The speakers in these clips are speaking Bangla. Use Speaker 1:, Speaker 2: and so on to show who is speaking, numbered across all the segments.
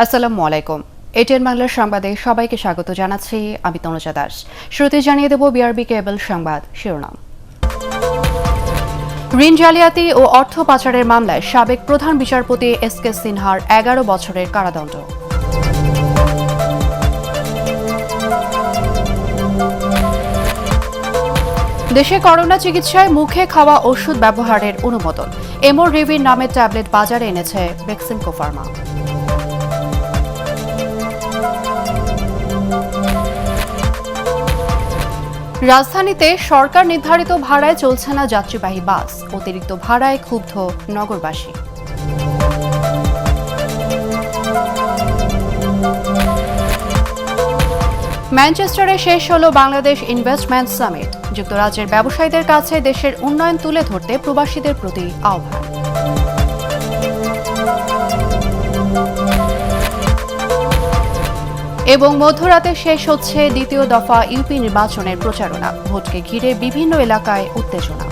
Speaker 1: আসসালামু আলাইকুম। এটিএন বাংলার সংবাদে সবাইকে স্বাগত জানাচ্ছি আমি তনুজা দাস। শুরুতে জানিয়ে দেব বিআরবি কেবল সংবাদ শিরোনাম। ঋণ জালিয়াতি ও অর্থ পাচারের মামলায় সাবেক প্রধান বিচারপতি এসকে সিনহার 11 বছরের কারাদণ্ড। দেশে করোনা চিকিৎসায় মুখে খাওয়া ওষুধ ব্যবহারের অনুমোদন। এমোরিভির নামের ট্যাবলেট বাজারে এনেছে বেক্সিমকো ফার্মা। রাজধানীতে সরকার নির্ধারিত ভাড়ায় চলছে না যাত্রীবাহী বাস, অতিরিক্ত ভাড়ায় ক্ষুব্ধ নগরবাসী। ম্যানচেস্টারে শেষ হলো বাংলাদেশ ইনভেস্টমেন্ট সামিট। যুক্তরাজ্যের ব্যবসায়ীদের কাছে দেশের উন্নয়ন তুলে ধরতে প্রবাসীদের প্রতি আহ্বান। এবং মধ্যরাতে শেষ হচ্ছে দ্বিতীয় দফা ইউপি নির্বাচনের প্রচারণা। ভোটকে ঘিরে বিভিন্ন এলাকায় উত্তেজনা।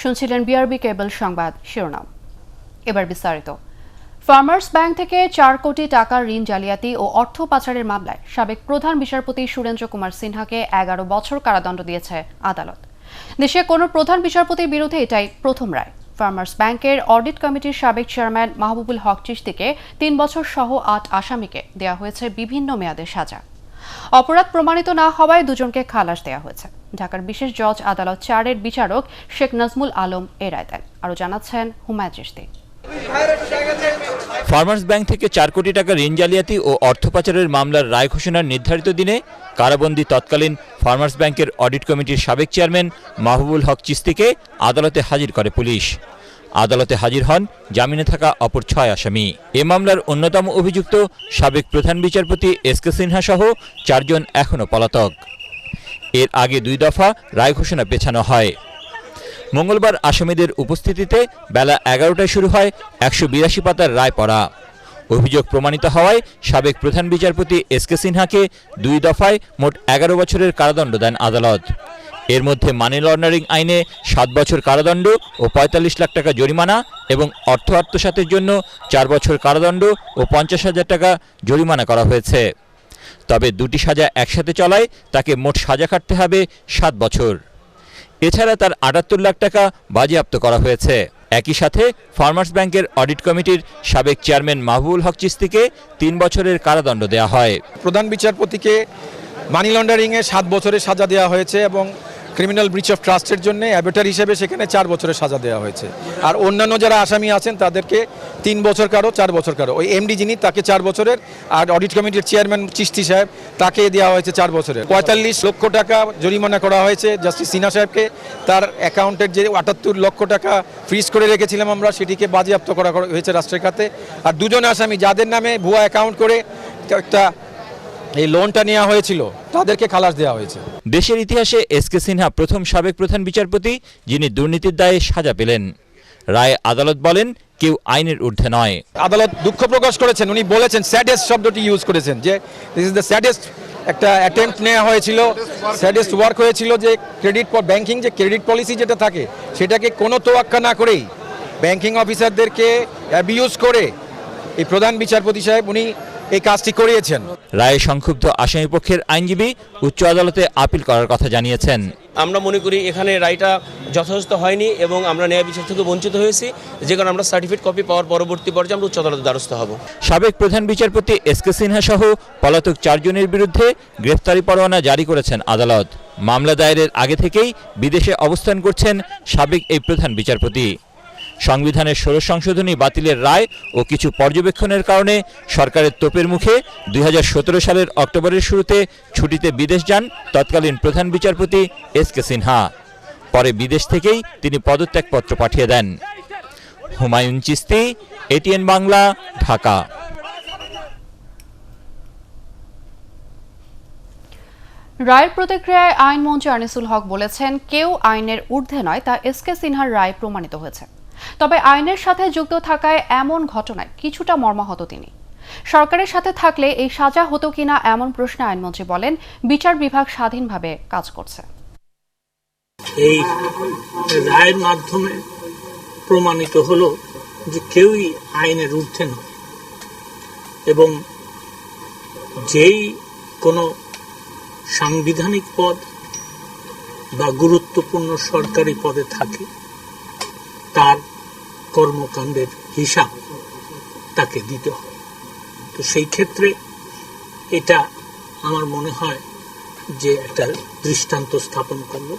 Speaker 1: শুনছিলেন বিআরবি কেবল সংবাদ শিরোনাম। এবার বিস্তারিত। ফার্মার্স ব্যাংক থেকে 4 কোটি টাকার ঋণ জালিয়াতি ও অর্থ পাচারের মামলায় সাবেক প্রধান বিচারপতি সুরেন্দ্র কুমার সিনহাকে 11 বছর কারাদণ্ড দিয়েছে আদালত। দেশে কোনো প্রধান বিচারপতির বিরুদ্ধে এটাই প্রথম রায়। ফার্মার্স ব্যাংকের অডিট কমিটির সাবেক চেয়ারম্যান মাহবুবুল হক চিশতিকে 3 বছর সহ 8 আসামিকে দেওয়া হয়েছে বিভিন্ন মেয়াদের সাজা। অপরাধ প্রমাণিত না হওয়ায় দুজনকে খালাস দেওয়া হয়েছে। ঢাকার বিশেষ জজ আদালত 4-এর বিচারক শেখ নাজমুল আলম এ রায় দেন। আরও জানাচ্ছেন হুমায়ুন চিশতি।
Speaker 2: ফার্মার্স ব্যাংক থেকে 4 কোটি টাকা ঋণ জালিয়াতি ও অর্থ পাচারের মামলার রায় ঘোষণার নির্ধারিত দিনে কারাবন্দী তৎকালীন ফার্মার্স ব্যাংকের অডিট কমিটির সাবেক চেয়ারম্যান মাহবুবুল হক চিশতিকে আদালতে হাজির করে পুলিশ। আদালতে হাজির হন জামিনে থাকা অপর 6 আসামি। এ মামলার অন্যতম অভিযুক্ত সাবেক প্রধান বিচারপতি এসকে সিনহা সহ 4 জন এখনও পলাতক। এর আগে 2 দফা রায় ঘোষণা পেছানো হয়। মঙ্গলবার আসামিদের উপস্থিতিতে বেলা 11টায় শুরু হয় 182 পাতার রায় পড়া। অভিযোগ প্রমাণিত হওয়ায় সাবেক প্রধান বিচারপতি এসকে সিনহাকে 2 দফায় মোট 11 বছরের কারাদণ্ড দেন আদালত। এর মধ্যে মানি লন্ডারিং আইনে 7 বছর কারাদণ্ড ও 45 লাখ টাকা জরিমানা এবং অর্থ আত্মসাতের জন্য 4 বছর কারাদণ্ড ও 50,000 টাকা জরিমানা করা হয়েছে। তবে 2টি সাজা একসাথে চলায় তাকে মোট সাজা কাটতে হবে 7 বছর। এছাড়া তার 78 লাখ টাকা বাজেয়াপ্ত করা হয়েছে। একই সাথে ফার্মার্স ব্যাংকের অডিট কমিটির সাবেক চেয়ারম্যান মাহবুবুল হক চিশতিকে 3 বছরের কারাদণ্ড দেওয়া হয়।
Speaker 3: প্রধান বিচারপতিকে মানি লন্ডারিংয়ে 7 বছরের সাজা দেওয়া হয়েছে এবং ক্রিমিনাল ব্রিচ অফ ট্রাস্টের জন্য অ্যাবেটার হিসেবে সেখানে 4 বছরের সাজা দেওয়া হয়েছে। আর অন্যান্য যারা আসামি আছেন তাদেরকে 3 বছর কারো 4 বছর কারো। ওই এমডি যিনি তাকে 4 বছরের, আর অডিট কমিটির চেয়ারম্যান চিশতি সাহেব তাকে দেওয়া হয়েছে 4 বছরের। 45 লক্ষ টাকা জরিমানা করা হয়েছে জাস্টিস সিনহা সাহেবকে। তার অ্যাকাউন্টের যে 78 লক্ষ টাকা ফ্রিজ করে রেখেছিলাম আমরা, সেটিকে বাজেয়াপ্ত করা হয়েছে রাষ্ট্রের খাতে। আর 2 জন আসামি যাদের নামে ভুয়া অ্যাকাউন্ট করে একটা এই লোনটা নেওয়া হয়েছিল তাদেরকে খালাস দেওয়া হয়েছে।
Speaker 2: দেশের ইতিহাসে এসকে সিনহা প্রথম সাবেক প্রধান বিচারপতি যিনি দুর্নীতির দায়ে সাজা পেলেন। রায়ে আদালত বলেন, কেউ আইনের ঊর্ধ্বে নয়।
Speaker 3: আদালত দুঃখ প্রকাশ করেছেন, উনি বলেছেন, স্যাডেস্ট শব্দটি ইউজ করেছেন, যে দিস ইজ দ্য স্যাডেস্ট একটা অ্যাটেম্পট নেওয়া হয়েছিল, স্যাডেস্ট ওয়ার্ক হয়েছিল, যে ক্রেডিট ব্যাংকিং যে ক্রেডিট পলিসি যেটা থাকে সেটাকে কোনো তোয়াক্কা না করেই ব্যাংকিং অফিসারদেরকে অ্যাবিউজ করে এই প্রধান বিচারপতি সাহেব উনি এই কাজটি করিয়েছেন।
Speaker 2: রায়ে সংক্ষুব্ধ আসামিপক্ষের আইনজীবী উচ্চ আদালতে আপিল করার কথা জানিয়েছেন।
Speaker 4: আমরা মনে করি এখানে রায়টা যথাযথ হয়নি এবং আমরা ন্যায় বিচার থেকে বঞ্চিত হয়েছি, যে কারণে আমরা সার্টিফিকেট কপি পাওয়ার পরবর্তী পর্যায়ে আমরা উচ্চ আদালতের দ্বারস্থ হব।
Speaker 2: সাবেক প্রধান বিচারপতি এসকে সিনহা সহ পলাতক 4 জনের বিরুদ্ধে গ্রেফতারি পরোয়ানা জারি করেছেন আদালত। মামলা দায়েরের আগে থেকেই বিদেশে অবস্থান করছেন সাবেক এই প্রধান বিচারপতি। সংবিধানের 16 সংশোধনী বাতিলের রায় ও কিছু পর্যবেক্ষণের কারণে সরকারের তোপের মুখে 2017 সালের অক্টোবরের শুরুতে ছুটিতে বিদেশ যান তৎকালীন প্রধান বিচারপতি এসকে সিনহা। পরে বিদেশ থেকেই তিনি পদত্যাগপত্র পাঠিয়ে দেন। হুমায়ুন চিশতি, এটিএন বাংলা, ঢাকা।
Speaker 1: রায়ের প্রতিক্রিয়ায় আইনমন্ত্রী আনিসুল হক বলেছেন, কেউ আইনের ঊর্ধ্বে নয়, তা এসকে সিনহার রায় প্রমাণিত হয়েছে। তবে আইনের সাথে যুক্ত থাকায় এমন ঘটনায় কিছুটা মর্মাহত তিনি। সরকারের সাথে থাকলে এই সাজা হতো কিনা এমন প্রশ্নে আইনমন্ত্রী বলেন, বিচার বিভাগ স্বাধীনভাবে কাজ করছে।
Speaker 5: এই রায়ের মাধ্যমে প্রমাণিত হলো যে কেউই আইনের ঊর্ধ্বে নয় এবং যেই কোনো সাংবিধানিক পদ বা গুরুত্বপূর্ণ সরকারি পদে থাকে তার কর্মকাণ্ডের হিসাব তাকে দিতে হয়। তো সেই ক্ষেত্রে এটা আমার মনে হয় যে একটা দৃষ্টান্ত স্থাপন করলো।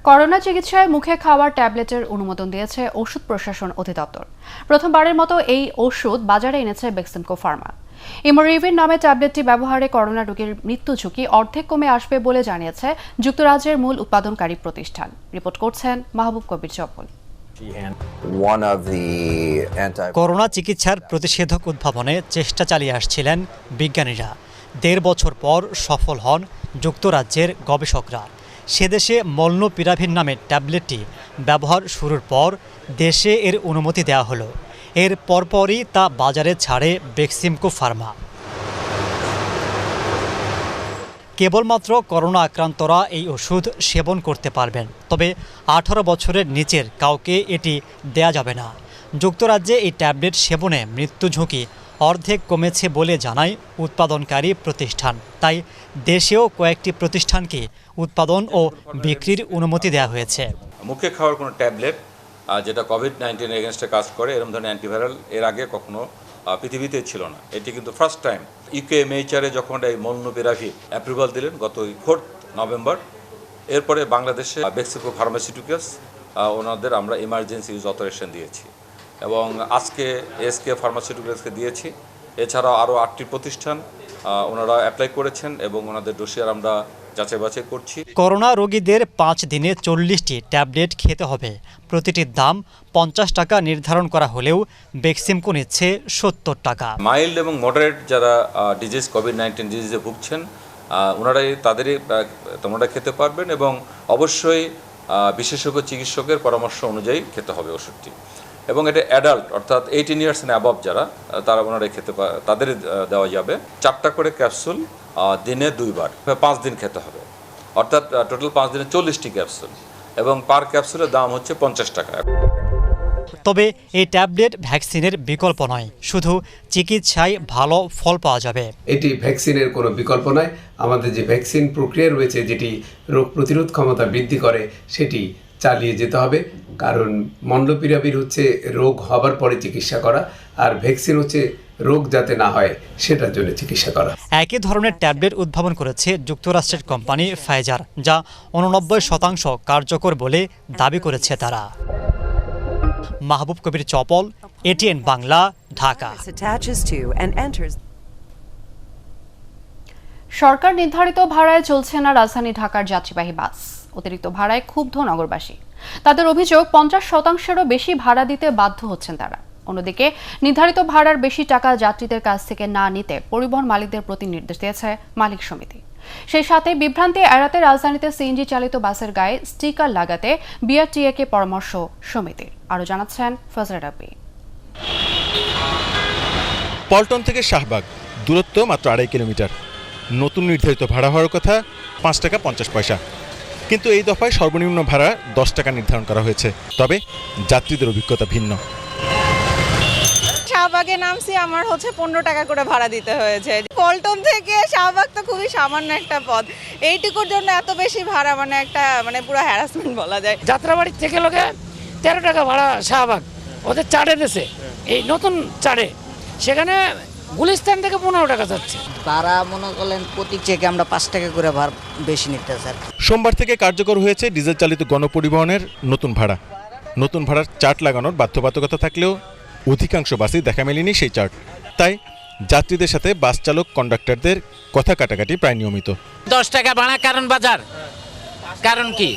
Speaker 1: করোনা চিকিৎসায় মুখে খাওয়ার ট্যাবলেটের অনুমোদন দিয়েছে ওষুধ প্রশাসন অধিদপ্তর। প্রথমবারের মতো এই ওষুধ বাজারে এনেছে বেক্সিমকো ফার্মা। ইমোরিভিন নামে ট্যাবলেটটি ব্যবহারে করোনা রোগীর মৃত্যু ঝুঁকি অর্ধেক কমে আসবে বলে জানিয়েছে যুক্তরাজ্যের মূল উৎপাদনকারী প্রতিষ্ঠান। রিপোর্ট করছেন মাহবুব কবির চপল।
Speaker 6: করোনা চিকিৎসার প্রতিষেধক উদ্ভাবনে চেষ্টা চালিয়ে আসছিলেন বিজ্ঞানীরা। ১.৫ বছর পর সফল হন যুক্তরাজ্যের গবেষকরা। সেদেশে মলনুপিরাভির নামের ট্যাবলেটটি ব্যবহার শুরুর পর দেশে এর অনুমতি দেওয়া হলো। এর পরপরই তা বাজারে ছাড়ে বেক্সিমকো ফার্মা। কেবলমাত্র করোনা আক্রান্তরা এই ওষুধ সেবন করতে পারবেন, তবে ১৮ বছরের নিচের কাউকে এটি দেয়া যাবে না। যুক্তরাজ্যে এই ট্যাবলেট সেবনে মৃত্যু ঝুঁকি অর্ধেক কমেছে বলে জানায় উৎপাদনকারী প্রতিষ্ঠান। তাই দেশেও কয়েকটি প্রতিষ্ঠানকে উৎপাদন ও বিক্রির অনুমতি দেওয়া হয়েছে।
Speaker 7: মুখে খাওয়ার কোনো ট্যাবলেট যেটা কোভিড-19 এগেনস্টে কাজ করে, এরকম ধরনের অ্যান্টিভাইরাল এর আগে কখনো পৃথিবীতে ছিল না। এটি কিন্তু ফার্স্ট টাইম। ইউকে এমএইচআরে যখন এই মলনুপিরাভি অ্যাপ্রুভাল দিলেন গত 4 নভেম্বর, এরপরে বাংলাদেশে বেক্সিমকো ফার্মাসিউটিক্যালস ওনাদের আমরা ইমার্জেন্সি ইউজ অথরাইজেশন দিয়েছি এবং আজকে এসকে ফার্মাসিউটিক্যালসকে দিয়েছি। এছাড়াও আরও 8টি প্রতিষ্ঠান ওনারা অ্যাপ্লাই করেছেন এবং ওনাদের ডোসিয়ার আমরা যাচাই বাছাই করছি।
Speaker 6: করোনা রোগীদের 5 দিনে 40টি ট্যাবলেট খেতে হবে। প্রতিটির দাম 50 টাকা নির্ধারণ করা হলেও বেক্সিমকো নিচ্ছে 70 টাকা।
Speaker 7: মাইল্ড এবং মডারেট যারা ডিজিজ কোভিড-19 ডিজিজে ভুগছেন ওনারাই তাদেরই তোমরা খেতে পারবেন এবং অবশ্যই বিশেষজ্ঞ চিকিৎসকের পরামর্শ অনুযায়ী খেতে হবে ওষুধটি। এবং এটা অ্যাডাল্ট অর্থাৎ 18 ইয়ার্স অ্যান্ড অ্যাবভ যারা তারা ওনারাই তাদের দেওয়া যাবে। 4টা করে ক্যাপসুল দিনে 2 বার 5 দিন খেতে হবে, অর্থাৎ টোটাল 5 দিনে 40টি ক্যাপসুল এবং পার ক্যাপসুলের দাম হচ্ছে 50 টাকা।
Speaker 6: তবে এই ট্যাবলেট ভ্যাকসিনের বিকল্প নয়, শুধু চিকিৎসায় ভালো ফল পাওয়া যাবে।
Speaker 8: এটি ভ্যাকসিনের কোনো বিকল্প নয়। আমাদের যে ভ্যাকসিন প্রক্রিয়া রয়েছে যেটি রোগ প্রতিরোধ ক্ষমতা বৃদ্ধি করে সেটি চালিয়ে যেতে হবে, কারণ মলনুপিরাভির হচ্ছে রোগ হবার পরে চিকিৎসা করা, আর ভ্যাকসিন হচ্ছে রোগ যাতে না হয় সেটার জন্য চিকিৎসা করা।
Speaker 6: একই ধরনের ট্যাবলেট উদ্ভাবন করেছে যুক্তরাষ্ট্রের কোম্পানি ফাইজার, যা 89% কার্যকর বলে দাবি করেছে তারা। মাহবুব কবির চপল, এটিএন বাংলা, ঢাকা।
Speaker 1: সরকার নির্ধারিত ভাড়ায় চলছে না রাজধানী ঢাকার যাত্রীবাহী বাস। অতিরিক্ত ভাড়ায় ক্ষুব্ধ নগরবাসী। তাদের অভিযোগ 50%-এরও বেশি ভাড়া দিতে বাধ্য হচ্ছেন তারা। অন্যদিকে নির্ধারিত ভাড়ার বেশি টাকা যাত্রীদের কাছ থেকে না নিতে পরিবহন মালিকদের প্রতি নির্দেশ দিয়েছে মালিক সমিতি। সেই সাথে বিভ্রান্তি এড়াতে রাজধানীতে সিএনজি চালিত বাসের গায়ে স্টিকার লাগাতে বিআরটিএ-কে পরামর্শ সমিতির। আরও জানাচ্ছেন ফজলে রাব্বি।
Speaker 9: পল্টন থেকে শাহবাগ দূরত্ব মাত্র 2.5 কিলোমিটার। নতুন নির্ধারিত ভাড়া হওয়ার কথা 5 টাকা 50 পয়সা, কিন্তু এই দফায় সর্বনিম্ন ভাড়া 10 টাকা নির্ধারণ করা হয়েছে। তবে যাত্রীদের অভিজ্ঞতা ভিন্ন।
Speaker 10: শাহবাগে নামছি, আমার হচ্ছে 15 টাকা করে ভাড়া দিতে হয়েছে। পল্টন থেকে শাহবাগ তো খুবই সামান্য একটা পথ, এইটুকুর জন্য এত বেশি ভাড়া একটা পুরো হ্যারাসমেন্ট বলা যায়।
Speaker 11: যাত্রাবাড়ি থেকে লোকে 13 টাকা ভাড়া শাহবাগ, ওদের চারে দেশে এই নতুন চারে, সেখানে গুলিস্তান থেকে 15 টাকা যাচ্ছে।
Speaker 12: ভাড়া মনে করলেন প্রতি চেকে আমরা 5 টাকা করে ভাড়া বেশি নিতে স্যার।
Speaker 9: সোমবার থেকে কার্যকর হয়েছে ডিজেল চালিত গণপরিবহনের নতুন ভাড়া। নতুন ভাড়ার চার্ট লাগানোর বাধ্যবাধকতা থাকলেও অধিকাংশ বাসেই দেখা মেলেনি সেই চার্ট। তাই যাত্রীদের সাথে বাস চালক কন্ডাক্টরদের কথা কাটাকাটি প্রায় নিয়মিত।
Speaker 11: 10 টাকা ভাড়া কারণ বাজার, কারণ কি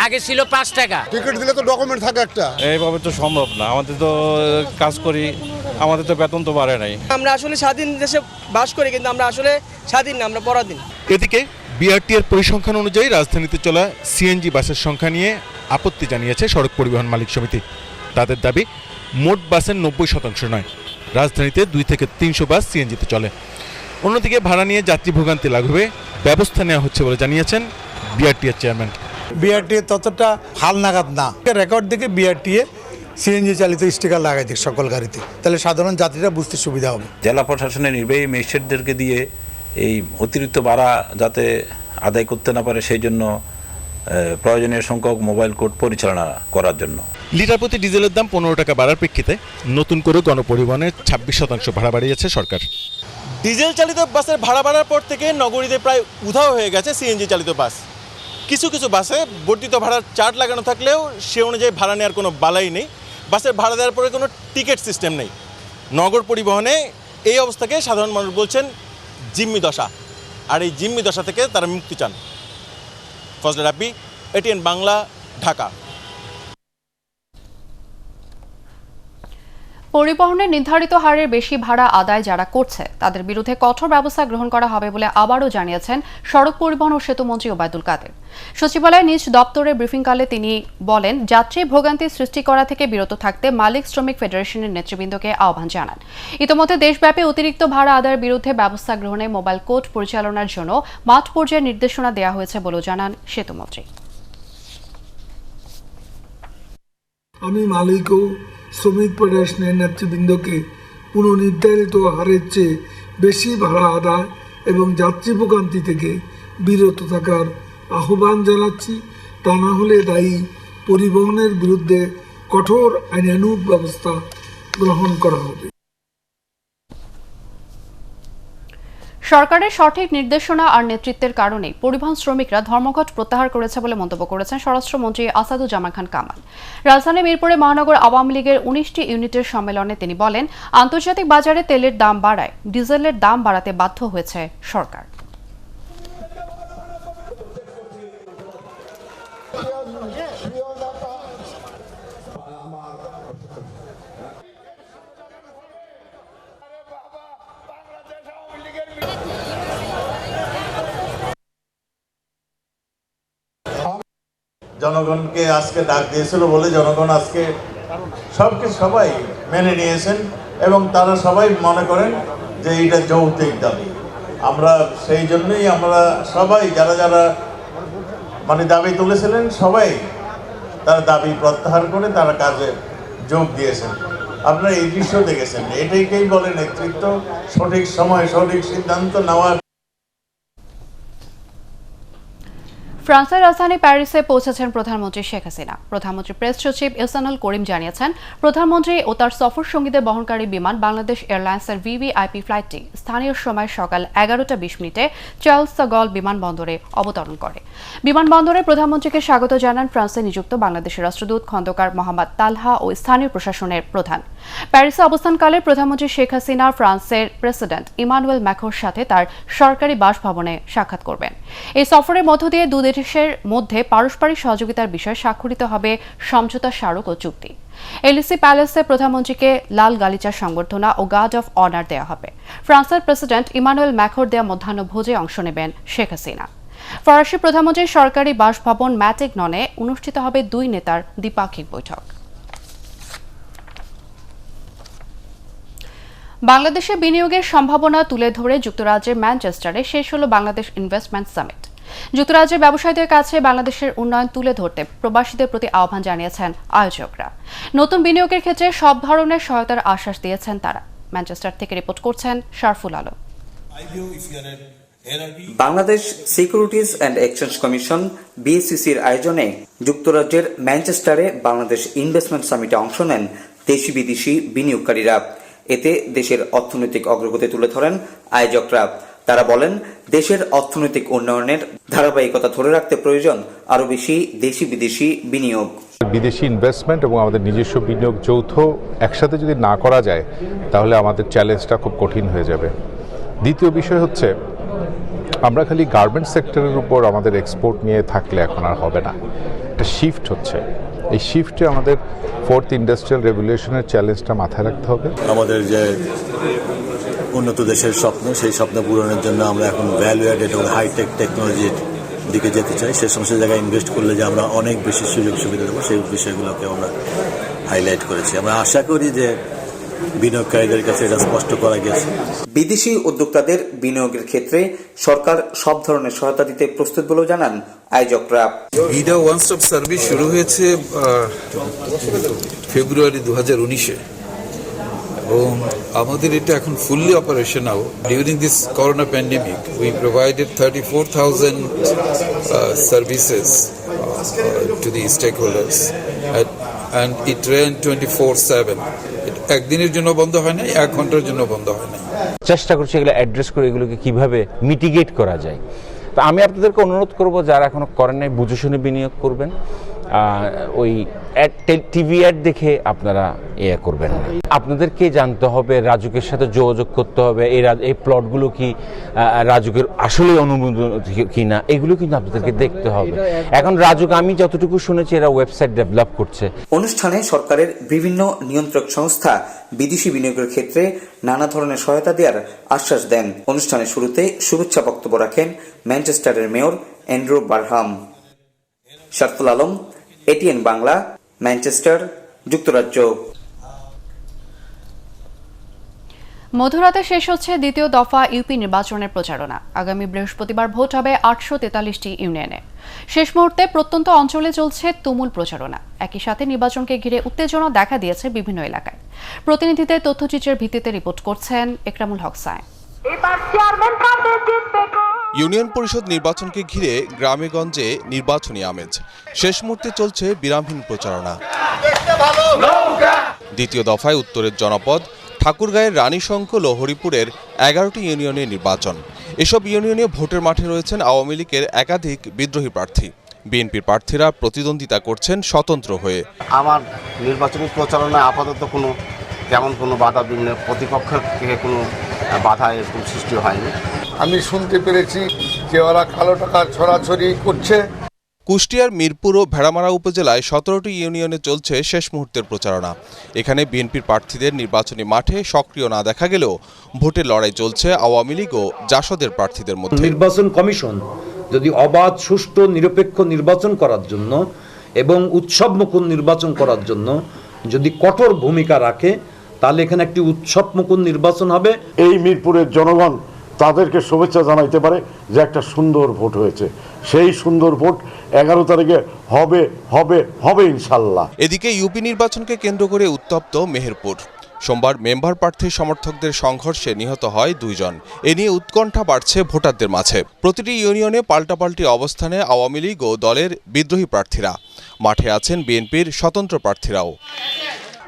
Speaker 11: আগে ছিল 5 টাকা।
Speaker 13: টিকিট দিলে তো ডকুমেন্ট থাকে একটা।
Speaker 14: এইভাবে তো সম্ভব না, আমাদের তো কাজ করি, আমাদের তো বেতন তো বাড়ে নাই।
Speaker 15: আমরা আসলে স্বাধীন দেশে বাস করি, কিন্তু আমরা আসলে স্বাধীন না, আমরা পরাধীন।
Speaker 9: এদিকে বিআরটিএর পরিসংখ্যান অনুযায়ী রাজধানীতে চলা সিএনজি বাসের সংখ্যা নিয়ে আপত্তি জানিয়েছে সড়ক পরিবহন মালিক সমিতি। তাদের দাবি মোট বাসের 90% নয়, রাজধানীতে 2 থেকে 300 বাস সিএনজিতে চলে। অন্যদিকে ভাড়া নিয়ে যাত্রী ভোগান্তি লাঘবে ব্যবস্থা নেওয়া হচ্ছে বলে জানিয়েছেন বিআরটিএর চেয়ারম্যান।
Speaker 16: বিআরটিএ ততটা হালনাগাদ না, রেকর্ড দেখে বিআরটিএ সিএনজি চালিত স্টিকার লাগাই দিক সকল গাড়িতে, তাহলে সাধারণ যাত্রীরা বুঝতে সুবিধা হবে।
Speaker 17: জেলা প্রশাসনের নির্বাহী ম্যাজিস্ট্রেটদেরকে দিয়ে এই অতিরিক্ত ভাড়া যাতে আদায় করতে না পারে সেই জন্য প্রয়োজনীয় সংখ্যক মোবাইল কোড পরিচালনা করার জন্য।
Speaker 9: লিটার প্রতি ডিজেলের দাম 15 টাকা বাড়ার প্রেক্ষিতে নতুন করে গণপরিবহনের 26% ভাড়া বাড়িয়েছে সরকার।
Speaker 18: ডিজেল চালিত বাসের ভাড়া বাড়ার পর থেকে নগরীতে প্রায় উধাও হয়ে গেছে সিএনজি চালিত বাস। কিছু কিছু বাসে বর্ধিত ভাড়ার চার্ট লাগানো থাকলেও সে অনুযায়ী ভাড়া নেওয়ার কোনো বালাই নেই। বাসের ভাড়া দেওয়ার পরে কোনো টিকিট সিস্টেম নেই। নগর পরিবহনে এই অবস্থাকে সাধারণ মানুষ বলছেন জিম্মি দশা, আর এই জিম্মি দশা থেকে তারা মুক্তি চান। ফজলে রাব্বি, এটিএন বাংলা, ঢাকা।
Speaker 1: পরিবহনের নির্ধারিত হারের বেশি ভাড়া আদায় যারা করছে তাদের বিরুদ্ধে কঠোর ব্যবস্থা গ্রহণ করা হবে বলে আবারও জানিয়েছেন সড়ক পরিবহন ও সেতুমন্ত্রী ওবায়দুল কাদের। সচিবালয়ে নিজ দপ্তরে ব্রিফিংকালে তিনি বলেন, যাত্রী ভোগান্তি সৃষ্টি করা থেকে বিরত থাকতে মালিক শ্রমিক ফেডারেশনের নেতৃবৃন্দকে আহ্বান জানান। ইতোমধ্যে দেশব্যাপী অতিরিক্ত ভাড়া আদায়ের বিরুদ্ধে ব্যবস্থা গ্রহণে মোবাইল কোর্ট পরিচালনার জন্য মাঠ পর্যায়ে নির্দেশনা দেওয়া হয়েছে বলেও জানান সেতুমন্ত্রী।
Speaker 19: আমি মালিক ও শ্রমিক ফেডারেশনের নেতৃবৃন্দকে পুনর্নির্ধারিত হারের চেয়ে বেশি ভাড়া আদায় এবং যাত্রী ভোগান্তি থেকে বিরত থাকার আহ্বান জানাচ্ছি। তা না হলে দায়ী পরিবহনের বিরুদ্ধে কঠোর আইনানুগ ব্যবস্থা গ্রহণ করা হবে।
Speaker 1: সরকারের সঠিক নির্দেশনা আর নেতৃত্বের কারণে পরিবহন শ্রমিকরা ধর্মঘট প্রত্যাহার করেছে বলে মন্তব্য করেছেন স্বরাষ্ট্রমন্ত্রী আসাদুজ্জামান খান কামাল। রাজধানী মিরপুরে মহানগর আওয়ামী লীগের 19টি ইউনিটের সম্মেলনে তিনি বলেন, আন্তর্জাতিক বাজারে তেলের দাম বাড়ায় ডিজেলের দাম বাড়াতে বাধ্য হয়েছে সরকার।
Speaker 20: জনগণকে আজকে ডাক দিয়েছিল বলে জনগণ আজকে সবাই মেনে নিয়েছেন এবং তারা সবাই মনে করেন যে এটা যৌক্তিক দাবি। আমরা সেই জন্যই আমরা সবাই যারা মানে দাবি তুলেছিলেন সবাই তারা দাবি প্রত্যাহার করে তারা কাজে যোগ দিয়েছেন। আপনারা এই দৃশ্য দেখেছেন, এটাকেই বলে নেতৃত্ব, সঠিক সময় সঠিক সিদ্ধান্ত নেওয়া।
Speaker 1: ফ্রান্সের রাজধানী প্যারিসে পৌঁছেছেন প্রধানমন্ত্রী শেখ হাসিনা। প্রধানমন্ত্রী প্রেস সচিব ইহসানুল করিম জানিয়েছেন, প্রধানমন্ত্রী ও তার সফর সঙ্গীদের বহনকারী বিমান বাংলাদেশ এয়ারলাইন্সের ভিভিআইপি ফ্লাইটটি স্থানীয় সময় সকাল 11:20 চার্লস দ্য গল বিমানবন্দরে অবতরণ করে। বিমানবন্দরে প্রধানমন্ত্রীকে স্বাগত জানান ফ্রান্সে নিযুক্ত বাংলাদেশের রাষ্ট্রদূত খন্দকার মোহাম্মদ তালহা ও স্থানীয় প্রশাসনের প্রধান। প্যারিসে অবস্থানকালে প্রধানমন্ত্রী শেখ হাসিনা ফ্রান্সের প্রেসিডেন্ট ইমানুয়েল ম্যাক্রোর সাথে তার সরকারি বাসভবনে সাক্ষাৎ করবেন। এই সফরের মধ্য দিয়ে দুই দেশের মধ্যে পারস্পরিক সহযোগিতার বিষয়ে স্বাক্ষরিত হবে সমঝোতা স্মারক ও চুক্তি। এলিসি প্যালেসে প্রধানমন্ত্রীকে লাল গালিচার সংবর্ধনা ও গার্ড অফ অনার দেওয়া হবে। ফ্রান্সের প্রেসিডেন্ট ইমানুয়েল ম্যাক্রোর দেওয়া মধ্যাহ্নভোজে অংশ নেবেন শেখ হাসিনা। ফরাসি প্রধানমন্ত্রীর সরকারি বাসভবন ম্যাটিগননে অনুষ্ঠিত হবে দুই নেতার দ্বিপাক্ষিক বৈঠক। বাংলাদেশে বিনিয়োগের সম্ভাবনা তুলে ধরে যুক্তরাজ্যের ম্যানচেস্টারে শেষ হল বাংলাদেশ ইনভেস্টমেন্ট সামিট। যুক্তরাজ্যের ব্যবসায়ীদের কাছে বাংলাদেশের উন্নয়ন তুলে ধরতে প্রবাসীদের প্রতি আহ্বান জানিয়েছেন আয়োজকরা। নতুন বিনিয়োগের ক্ষেত্রে সব ধরনের সহায়তার আশ্বাস দিয়েছেন তারা। ম্যানচেস্টার থেকে রিপোর্ট করছেন Sharful Alam.
Speaker 21: Bangladesh securities and exchange commission বিএসসিসির আয়োজনে যুক্তরাজ্যের ম্যানচেস্টারে বাংলাদেশ ইনভেস্টমেন্ট সামিটে অংশ নেন দেশি বিদেশি বিনিয়োগকারীরা। এতে দেশের অর্থনৈতিক অগ্রগতি তুলে ধরেন আয়োজকরা। তারা বলেন, দেশের অর্থনৈতিক উন্নয়নের ধারাবাহিকতা ধরে রাখতে প্রয়োজন আরও বেশি দেশি বিদেশি বিনিয়োগ।
Speaker 22: বিদেশি ইনভেস্টমেন্ট এবং আমাদের নিজস্ব বিনিয়োগ যৌথ একসাথে যদি না করা যায় তাহলে আমাদের চ্যালেঞ্জটা খুব কঠিন হয়ে যাবে। দ্বিতীয় বিষয় হচ্ছে, আমরা খালি গার্মেন্ট সেক্টরের উপর আমাদের এক্সপোর্ট নিয়ে থাকলে এখন আর হবে না। একটা শিফট হচ্ছে, এই শিফটে আমাদের ফোর্থ ইন্ডাস্ট্রিয়াল রেভলিউশনের চ্যালেঞ্জটা মাথায় রাখতে হবে।
Speaker 23: আমাদের যে উন্নত দেশের স্বপ্ন, সেই স্বপ্ন পূরণের জন্য আমরা এখন ভ্যালু অ্যাডেড এবং হাইটেক টেকনোলজির দিকে যেতে চাই। সে সমস্ত জায়গায় ইনভেস্ট করলে যে আমরা অনেক বেশি সুযোগ সুবিধা দেবো, সেই বিষয়গুলোকে আমরা হাইলাইট করেছি। আমরা আশা করি যে বিনিয়োগকারীদের কাছে এটা স্পষ্ট করা গেছে।
Speaker 21: বিদেশি উদ্যোক্তাদের বিনিয়োগের ক্ষেত্রে সরকার সব ধরনের সহায়তা দিতে প্রস্তুত বলেও জানান আয়োজকরা।
Speaker 2: ভিডা ওয়ান স্টপ সার্ভিস শুরু হয়েছে ফেব্রুয়ারি 2019-এ এবং আমাদের এটা এখন fully operational. During this corona pandemic we provided 34,000 services to the stakeholders and it ran 24/7। একদিনের জন্য বন্ধ হয় না, 1 ঘন্টার জন্য বন্ধ হয় না।
Speaker 3: চেষ্টা করছি এগুলো অ্যাড্রেস করে এগুলোকে কিভাবে মিটিগেট করা যায়। তো আমি আপনাদেরকে অনুরোধ করব যারা এখনো করেন নাই বুঝে শুনে বিনিয়োগ করবেন, ওই টিভি অ্যাড দেখে আপনারা করবেন না। আপনাদেরকে জানতে হবে, রাজুকের সাথে যোগাযোগ করতে হবে, এই প্লটগুলো কি রাজুকের আসলে অনুমোদন কিনা এগুলো কিন্তু আপনাদেরকে দেখতে হবে। এখন রাজুক আমি যতটুকু শুনেছি এরা ওয়েবসাইট ডেভেলপ করছে।
Speaker 21: অনুষ্ঠানে সরকারের বিভিন্ন নিয়ন্ত্রক সংস্থা বিদেশি বিনিয়োগের ক্ষেত্রে নানা ধরনের সহায়তা দেওয়ার আশ্বাস দেন। অনুষ্ঠানের শুরুতে শুভেচ্ছা বক্তব্য রাখেন ম্যানচেস্টারের mayor Andrew Burnham. Sharful Alam, ATN Bangla, Manchester, যুক্তরাজ্য।
Speaker 1: মধ্যরাতে শেষ হচ্ছে দ্বিতীয় দফা ইউপি নির্বাচনের প্রচারণা। আগামী বৃহস্পতিবার ভোট হবে 843টি ইউনিয়নে। শেষ মুহূর্তে প্রত্যন্ত অঞ্চলে চলছে তুমুল প্রচারণা। একই সাথে নির্বাচনকে ঘিরে উত্তেজনা দেখা দিয়েছে বিভিন্ন এলাকায়। প্রতিনিধিদের তথ্যচিত্রের ভিত্তিতে রিপোর্ট করছেন একরামুল হক সায়েম।
Speaker 4: ইউনিয়ন পরিষদ নির্বাচনকে ঘিরে গ্রামেগঞ্জে নির্বাচনী আমেজ। শেষ মুহূর্তে চলছে বিরামহীন প্রচারণা। দ্বিতীয় দফায় উত্তরের জনপদ ঠাকুরগাঁয়ের রানীশঙ্খ লহরিপুরের 11টি ইউনিয়নের নির্বাচন। এসব ইউনিয়নে ভোটের মাঠে রয়েছেন আওয়ামী লীগের একাধিক বিদ্রোহী প্রার্থী। বিএনপির প্রার্থীরা প্রতিদ্বন্দ্বিতা করছেন স্বতন্ত্র হয়ে।
Speaker 24: আমার নির্বাচনী প্রচারণায় আপাতত তেমন কোনো বাধা বিঘ্ন, প্রতিপক্ষের থেকে কোনো বাধা এরকম সৃষ্টি হয়নি।
Speaker 13: আমি শুনতে পেরেছি যে ওরা কালো টাকা ছড়াছড়ি করছে।
Speaker 4: কুষ্টিয়ার মিরপুর ও ভেড়ামারা উপজেলায় 17টি ইউনিয়নে চলছে শেষ মুহূর্তের প্রচারণা। এখানে বিএনপির প্রার্থীদের নির্বাচনী মাঠে সক্রিয় না দেখা গেলেও ভোটের লড়াই চলছে আওয়ামী লীগ ও জাসদের প্রার্থীদের মধ্যে।
Speaker 25: নির্বাচন কমিশন যদি অবাধ, সুষ্ঠু, নিরপেক্ষ নির্বাচন করার জন্য এবং উৎসবমুখর নির্বাচন করার জন্য যদি কঠোর ভূমিকা রাখে, তাহলে এখানে একটি উৎসবমুখর নির্বাচন হবে।
Speaker 26: এই মিরপুরের জনগণ তাদেরকে শুভেচ্ছা জানাইতে পারে যে একটা সুন্দর ভোট হয়েছে। সেই সুন্দর ভোট 11 তারিখে হবে হবে হবে ইনশাল্লাহ।
Speaker 4: এদিকে ইউপি নির্বাচনকে কেন্দ্র করে উত্তপ্ত মেহেরপুর। সোমবার মেম্বার প্রার্থী সমর্থকদের সংঘর্ষে নিহত হয় 2 জন। এ নিয়ে উৎকণ্ঠা বাড়ছে ভোটারদের মাঝে। প্রতিটি ইউনিয়নে পাল্টাপাল্টি অবস্থানে আওয়ামী লীগ ও দলের বিদ্রোহী প্রার্থীরা। মাঠে আছেন বিএনপির স্বতন্ত্র প্রার্থীরাও।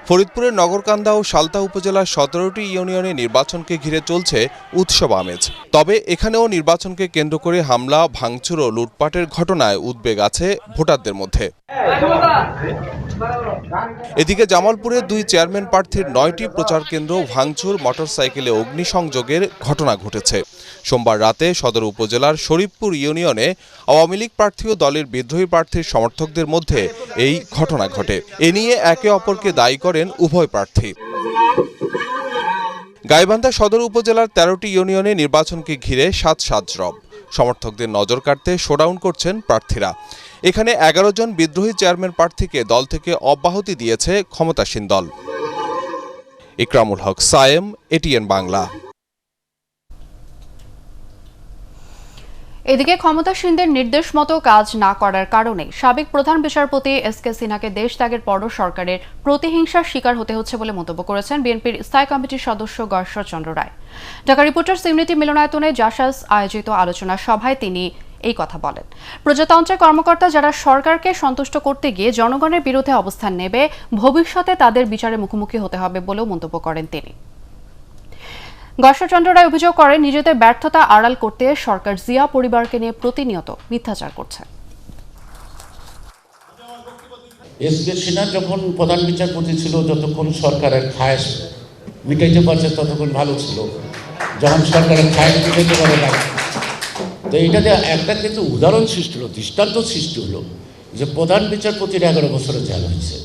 Speaker 4: ফরিদপুরের নগরকান্দা ও সালতা উপজেলার 17টি ইউনিয়নে নির্বাচনকে ঘিরে চলছে উৎসব আমেজ। তবে এখানেও নির্বাচনকে কেন্দ্র করে হামলা, ভাঙচুর ও লুটপাটের ঘটনায় উদ্বেগ আছে ভোটারদের মধ্যে। এদিকে জামালপুরের 2 চেয়ারম্যান প্রার্থীর 9টি প্রচার কেন্দ্র ভাঙচুর, মোটরসাইকেলে অগ্নিসংযোগের ঘটনা ঘটেছে। সোমবার রাতে সদর উপজেলার শরীফপুর ইউনিয়নে আওয়ামী লীগ প্রার্থী ও দলের বিদ্রোহী প্রার্থীর সমর্থকদের মধ্যে এই ঘটনা ঘটে। এ নিয়ে একে অপরকে দায়ী করেন উভয় প্রার্থী। গাইবান্ধা সদর উপজেলার 13টি ইউনিয়নে নির্বাচনকে ঘিরে সাজরব। সমর্থকদের নজর কাড়তে শোডাউন করছেন প্রার্থীরা। এখানে 11 জন বিদ্রোহী চেয়ারম্যান প্রার্থীকে দল থেকে অব্যাহতি দিয়েছে ক্ষমতাসীন দল। ইকরামুল হক সায়েম, এটিএন বাংলা।
Speaker 1: এদিকে ক্ষমতাসীনদের নির্দেশ মতো কাজ না করার কারণে সাবেক প্রধান বিচারপতি এস.কে সিনহাকে দেশ ত্যাগের পরও সরকারের প্রতিহিংসার শিকার হতে হচ্ছে বলে মন্তব্য করেছেন বিএনপির স্থায়ী কমিটির সদস্য গয়েশ্বর চন্দ্র রায়। ঢাকা রিপোর্টার্স ইউনিটি মিলনায়তনে জাসাস আয়োজিত আলোচনা সভায় তিনি এই কথা বলেন। প্রজাতন্ত্রের কর্মকর্তা যারা সরকারকে সন্তুষ্ট করতে গিয়ে জনগণের বিরুদ্ধে অবস্থান নেবে, ভবিষ্যতে তাদের বিচারের মুখোমুখি হতে হবে বলেও মন্তব্য করেন তিনি। গয়েশ্বর চন্দ্র রায় অভিযোগ করেন, নিজেদের ব্যর্থতা আড়াল করতে সরকার জিয়া পরিবারকে নিয়ে প্রতিনিয়ত মিথ্যাচার করছে।
Speaker 27: এস.কে সিনহা যখন প্রধান বিচারপতি ছিল, যতক্ষণ সরকারের খায়েশ মিটাইতে পারছে ততক্ষণ ভালো ছিল। যখন সরকারের খায়েশ মিটাইতে পারে না, তো এইটাতে একটা কিন্তু উদাহরণ সৃষ্টি হলো, দৃষ্টান্ত সৃষ্টি হলো যে প্রধান বিচারপতির 11 বছরে জেল হয়েছে।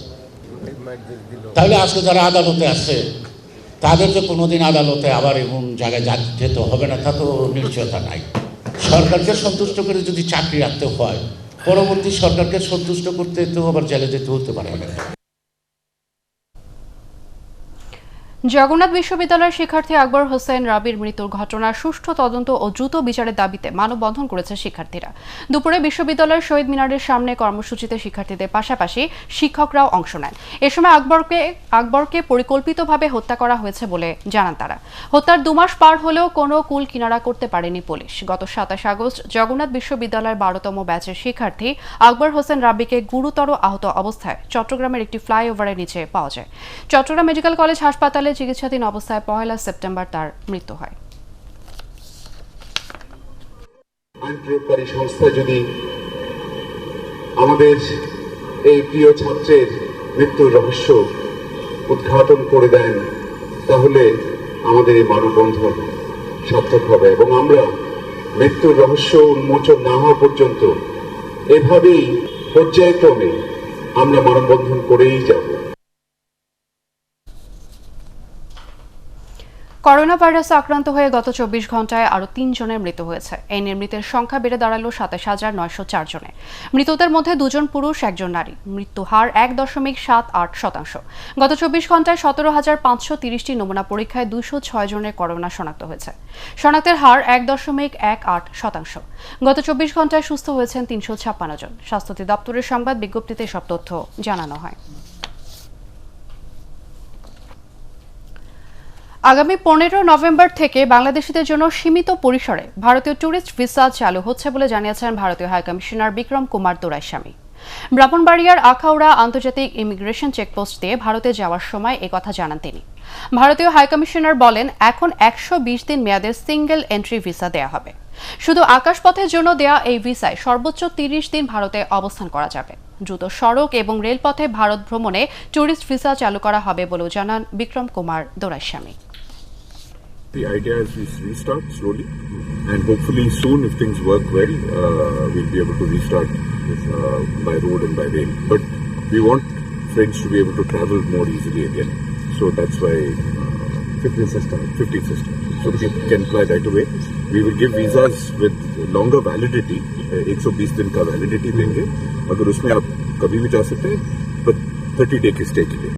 Speaker 27: তাহলে আজকে যারা আদালতে আছে তাদের যে কোনোদিন আদালতে আবার এমন জায়গায় যেতে হবে না, তা তো নিশ্চয়তা নাই। সরকারকে সন্তুষ্ট করে যদি চাকরি রাখতে হয়, পরবর্তী সরকারকে সন্তুষ্ট করতে তো আবার জেলে যেতে হতে পারে না।
Speaker 1: জগন্নাথ বিশ্ববিদ্যালয়ের শিক্ষার্থী আকবর হোসেন রাবির মৃত্যুর ঘটনার সুষ্ঠু তদন্ত ও দ্রুত বিচারের দাবিতে মানববন্ধন করেছে শিক্ষার্থীরা। দুপুরে বিশ্ববিদ্যালয়ের শহীদ মিনারের সামনে কর্মসূচিতে শিক্ষার্থীদের পাশাপাশি শিক্ষকরাও অংশ নেন। এ সময় আকবরকে পরিকল্পিতভাবে হত্যা করা হয়েছে বলে জানান তারা। হত্যার 2 মাস পার হলেও কোনো কুল কিনারা করতে পারেনি পুলিশ। গত 27 আগস্ট জগন্নাথ বিশ্ববিদ্যালয়ের 12তম ব্যাচের শিক্ষার্থী আকবর হোসেন রাবিকে গুরুতর আহত অবস্থায় চট্টগ্রামের একটি ফ্লাইওভারের নিচে পাওয়া যায়। চট্টগ্রাম মেডিকেল কলেজ হাসপাতালে চিকিৎসাধীন অবস্থায় 1 সেপ্টেম্বর তার মৃত্যু হয়।
Speaker 5: আইন প্রয়োগকারী সংস্থা যদি আমাদের এই প্রিয় ছাত্রের মৃত্যুর রহস্য উদ্ঘাটন করে দেন, তাহলে আমাদের এই মানববন্ধন সার্থক হবে এবং আমরা মৃত্যুর রহস্য উন্মোচন না হওয়া পর্যন্ত এভাবেই পর্যায়ক্রমে আমরা মানববন্ধন করেই যাব।
Speaker 1: করোনা ভাইরাসে আক্রান্ত হয়ে গত 24 ঘন্টায় আরও 3 জনের মৃত্যু হয়েছে। এই মৃতের সংখ্যা বেড়ে দাঁড়ালো 27,904 জনে। মৃতদের মধ্যে 2 জন পুরুষ, 1 জন নারী। মৃত্যু হার 1.78%। গত 24 ঘন্টায় 17,530টি নমুনা পরীক্ষায় 206 জনের করোনা শনাক্ত হয়েছে। শনাক্তের হার 1.18%। গত 24 ঘন্টায় সুস্থ হয়েছেন 356 জন। স্বাস্থ্য অধিদপ্তরের সংবাদ বিজ্ঞপ্তিতে সব তথ্য জানানো হয়। আগামী 15 নভেম্বর থেকে বাংলাদেশিদের জন্য সীমিত পরিসরে ভারতীয় ট্যুরিস্ট ভিসা চালু হচ্ছে বলে জানিয়েছেন ভারতীয় হাইকমিশনার বিক্রম কুমার দোরাইস্বামী। ব্রাহ্মণবাড়িয়ার আখাউড়া আন্তর্জাতিক ইমিগ্রেশন চেকপোস্ট দিয়ে ভারতে যাওয়ার সময় একথা জানান তিনি। ভারতীয় হাইকমিশনার বলেন, এখন 120 দিন মেয়াদের সিঙ্গেল এন্ট্রি ভিসা দেয়া হবে। শুধু আকাশপথের জন্য দেয়া এই ভিসায় সর্বোচ্চ 30 দিন ভারতে অবস্থান করা যাবে। দ্রুত সড়ক এবং রেলপথে ভারত ভ্রমণে ট্যুরিস্ট ভিসা চালু করা হবে বলেও জানান Vikram Kumar Doraiswami.
Speaker 6: The idea is we restart slowly, and hopefully soon, if things work well, we'll be able to restart by road and by rail. But we want friends to be able to travel more easily again. So that's why 15th system. So we can apply right away. We will give visas with longer validity. 120 दिन का validity देंगे. अगर उसमें आप कभी भी जा सकते हैं, but 30 day की stay के लिए.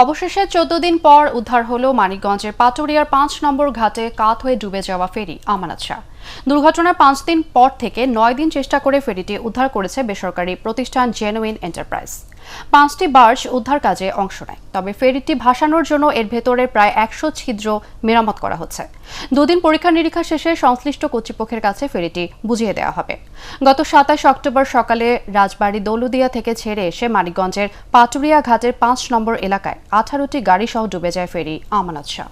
Speaker 1: অবশেষে 14 দিন পর উদ্ধার হলো মানিকগঞ্জের পাটুরিয়ার 5 নম্বর ঘাটে কাত হয়ে ডুবে যাওয়া ফেরি আমানত শাহ। দুর্ঘটনার 5 দিন পর থেকে 9 দিন চেষ্টা করে ফেরিটি উদ্ধার করেছে বেসরকারি প্রতিষ্ঠান জেনুইন এন্টারপ্রাইজ। 5টি বার্জ উদ্ধার কাজে অংশ নেয়। তবে ফেরিটি ভাসানোর জন্য এর ভেতরে প্রায় 100 ছিদ্র মেরামত করা হচ্ছে। 2 দিন পরীক্ষা নিরীক্ষা শেষে সংশ্লিষ্ট কর্তৃপক্ষের কাছে ফেরিটি বুঝিয়ে দেওয়া হবে। গত 27 অক্টোবর সকালে রাজবাড়ী দৌলুদিয়া থেকে ছেড়ে এসে মানিকগঞ্জের পাটুরিয়া ঘাটের 5 নম্বর এলাকায় 18টি গাড়ি সহ ডুবে যায় ফেরি আমানত শাহ।